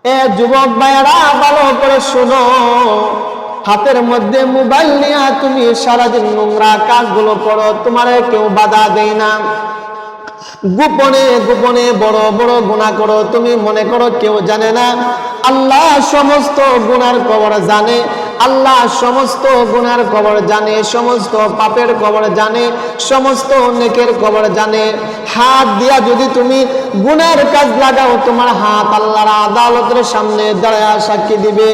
এ যুবক ভাইয়েরা ভালো করে শোনো, হাতের মধ্যে মোবাইল নিয়ে তুমি সারাদিন নোংরা কাজগুলো করো, তোমারে কেউ বাধা দেয় না। গোপনে গোপনে বড় বড় গুনাহ করো, তুমি মনে করো কেউ জানে না। আল্লাহ সমস্ত গুনার খবর জানে, আল্লাহ সমস্ত গুনার খবর জানে, সমস্ত পাপের খবর জানে, সমস্ত নেকের খবর জানে। হাত দিয়া যদি তুমি গুনার কাজ লাগাও, তোমার হাত আল্লাহর আদালতের সামনে দাঁড়ায় সাক্ষী দিবে।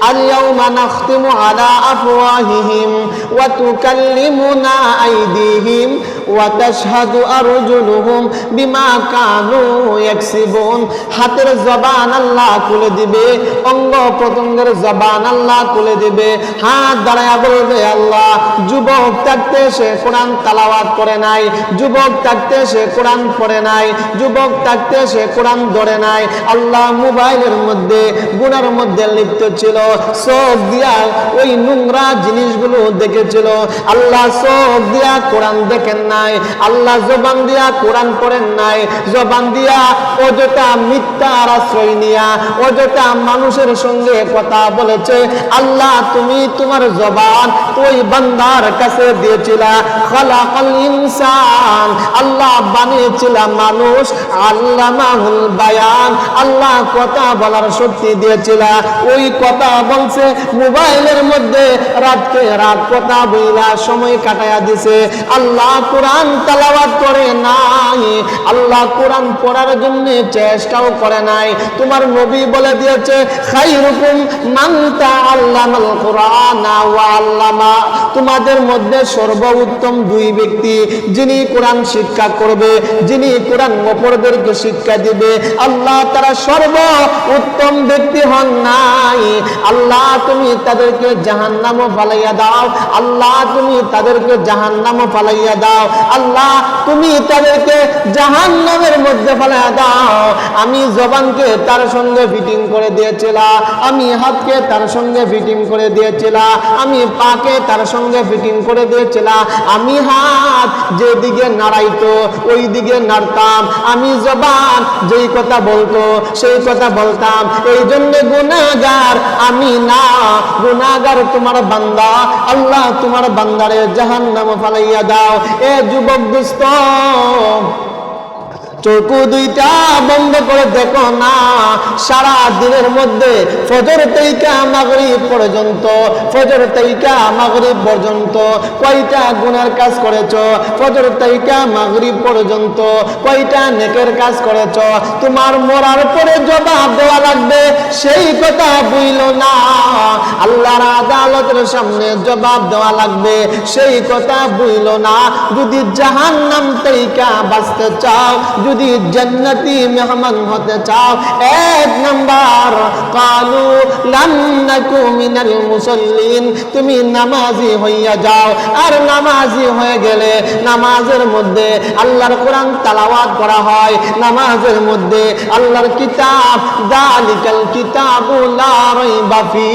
আল ইয়াউমা নাখতিমু আলা আফওয়াহিহিম ওয়া তুকাল্লিমুনা আইদিহিম ওয়া তাশহাদু আরজুলুহুম বিমা কানু ইয়াকসিবুন। হাতের জবান আল্লাহ খুলে দিবে, অঙ্গ প্রত্যঙ্গের জবান আল্লাহ খুলে দিবে। হাত দাঁড়ায়া বলবে, আল্লাহ যুবক থাকতে সে কোরআন তেলাওয়াত করে নাই, যুবক থাকতে সে কোরআন পড়ে নাই, যুবক থাকতে সে কোরআন ধরে নাই। আল্লাহ মোবাইলের মধ্যে গুনার মধ্যে লিপ্ত ছিল, চোখ দিয়া ওই নোংরা জিনিসগুলো দেখেছিল। আল্লাহ চোখ দিয়া কোরআন দেখেন নাই, আল্লাহ জবান দিয়া কোরআন পড়েন নাই, জবান দিয়া অযথা মিথ্যার আশ্রয় নিয়া অযথা মানুষের সঙ্গে কথা বলেছে। আল্লাহ তুমি তোমার জবান ওই বান্দার কাছে দিয়েছিলা। খালাকাল ইনসান, আল্লাহ বানিয়েছিলা মানুষ, আল্লামাহুল বায়ান, আল্লাহ কথা বলার শক্তি দিয়েছিলা। ওই কথা বলছে মোবাইলের মধ্যে রাতকে রাত কথা বইলা সময় কাটায়া দিছে। আল্লাহ কোরআন তেলাওয়াত করে নাই, আল্লাহ কোরআন পড়ার জন্য চেষ্টাও করে নাই। তোমার নবী বলে দিয়েছে, খায়রুকুম মান তাআল্লামাল কুরআনা ওয়া আল্লামা, তোমাদের মধ্যে সর্বোত্তম দুই ব্যক্তি, যিনি কোরআন শিক্ষা করবে, যিনি কোরআন অপরদেরকে শিক্ষা দিবে। আল্লাহ তারা সর্বোত্তম ব্যক্তি হন নাই। আল্লাহ তুমি তাদেরকে জাহান্নামে ফালাইয়া দাও, আল্লাহ তুমি তাদেরকে জাহান্নামে ফালাইয়া দাও, আল্লাহ তুমি তাদেরকে জাহান্নামের মধ্যে ফালাইয়া দাও। আমি জবানকে তার সঙ্গে ফিটিং করে দিয়েছিলাম, আমি হাতকে তার সঙ্গে ফিটিং করে দিয়েছিলাম, আমি পাকে তার সঙ্গে ফিটিং করে দিয়েছিলাম। আমি হাত যেদিকে নাড়াইতো ওই দিকে নাড়তাম, আমি জবান যেই কথা বলতো সেই কথা বলতাম। এই জন্য গুনাহগার আমি না, গুনাহগার তোমার বান্দা। আল্লাহ তোমার বান্দারে জাহান্নামে ফালাইয়া দাও। এ যুবক দুস্থ, চোখু দুইটা বন্ধ করে দেখো না, সারা দিনের মধ্যে ফজর থেকে মাগরিব পর্যন্ত, ফজর থেকে মাগরিব পর্যন্ত কয়টা গুনার কাজ করেছো? ফজর থেকে মাগরিব পর্যন্ত কয়টা নেকের কাজ করেছো? তোমার মরার পরে জবাব দেওয়া লাগবে, সেই কথা বুঝলো না। আল্লাহর আদালতের সামনে জবাব দেওয়া লাগবে, সেই কথা বুঝলো না। যদি জাহান্নাম থেকে বাঁচতে চাও, যদি জান্নাতি মেহমান হতে চাও, এক নাম্বার কালু লাম নাকু মিনাল মুসাল্লিন, তুমি নামাজি হইয়া যাও। আর নামাজি হয়ে গেলে নামাজের মধ্যে আল্লাহর কোরআন তেলাওয়াত করা হয়, নামাজের মধ্যে আল্লাহর কিতাব, যালিকাল কিতাবু লা রাইবা ফি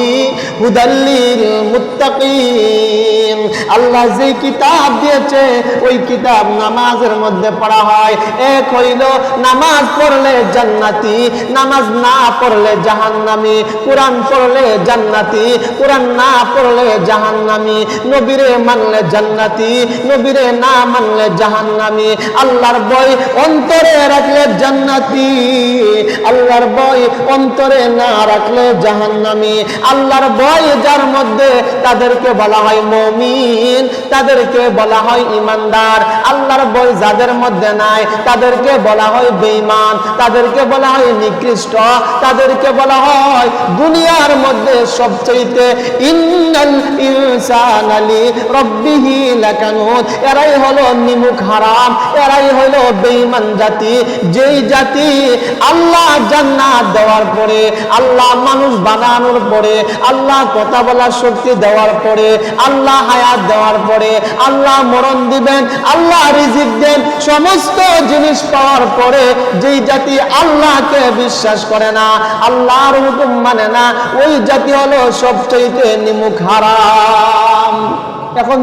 হুদাল লিল মুত্তাকিন, আল্লাহ যে কিতাব দিয়েছে ওই কিতাব নামাজের মধ্যে পড়া হয়। এক হইল নামাজ পড়লে জান্নাতি, নামাজ না পড়লে জাহান্নামী, কোরআন পড়লে জান্নাতি, কোরআন না পড়লে জাহান্নামী, নবীরে মানলে জান্নাতি, নবীরে না মানলে জাহান্নামী। আল্লাহর ভয় অন্তরে রাখলে জান্নাতি, আল্লাহর ভয় অন্তরে না রাখলে জাহান্নামী। আল্লাহর ভয় যার মধ্যে তাদেরকে বলা হয় মুমিন, তাদেরকে বলা হয় ঈমানদার। আল্লাহর ভয় যাদের মধ্যে নাই তাদেরকে বলা হয় বেঈমান, তাদেরকে বলা হয় নিকৃষ্ট, তাদেরকে বলা হয় দুনিয়ার মধ্যে সবচেয়ে ইন্নাল ইনসানা লি রাব্বিহি লাকানুত। এরাই হলো নিমুখ হারাম, এরাই হলো বেঈমান জাতি। যেই জাতি আল্লাহ জান্নাত দেওয়ার পরে, আল্লাহ মানুষ বানানোর পরে, আল্লাহ কথা বলার শক্তি দেওয়ার পরে, আল্লাহ হায়াত দেওয়ার পরে, আল্লাহ মরণ দিবেন, আল্লাহ রিজিক দেন, সমস্ত জিনিস পাওয়ার পরে যেই জাতি আল্লাহকে বিশ্বাস করে না, আল্লাহর হুকুম মানে না, ওই জাতি হলো সবচেয়ে নিমুখ হারাম। এখন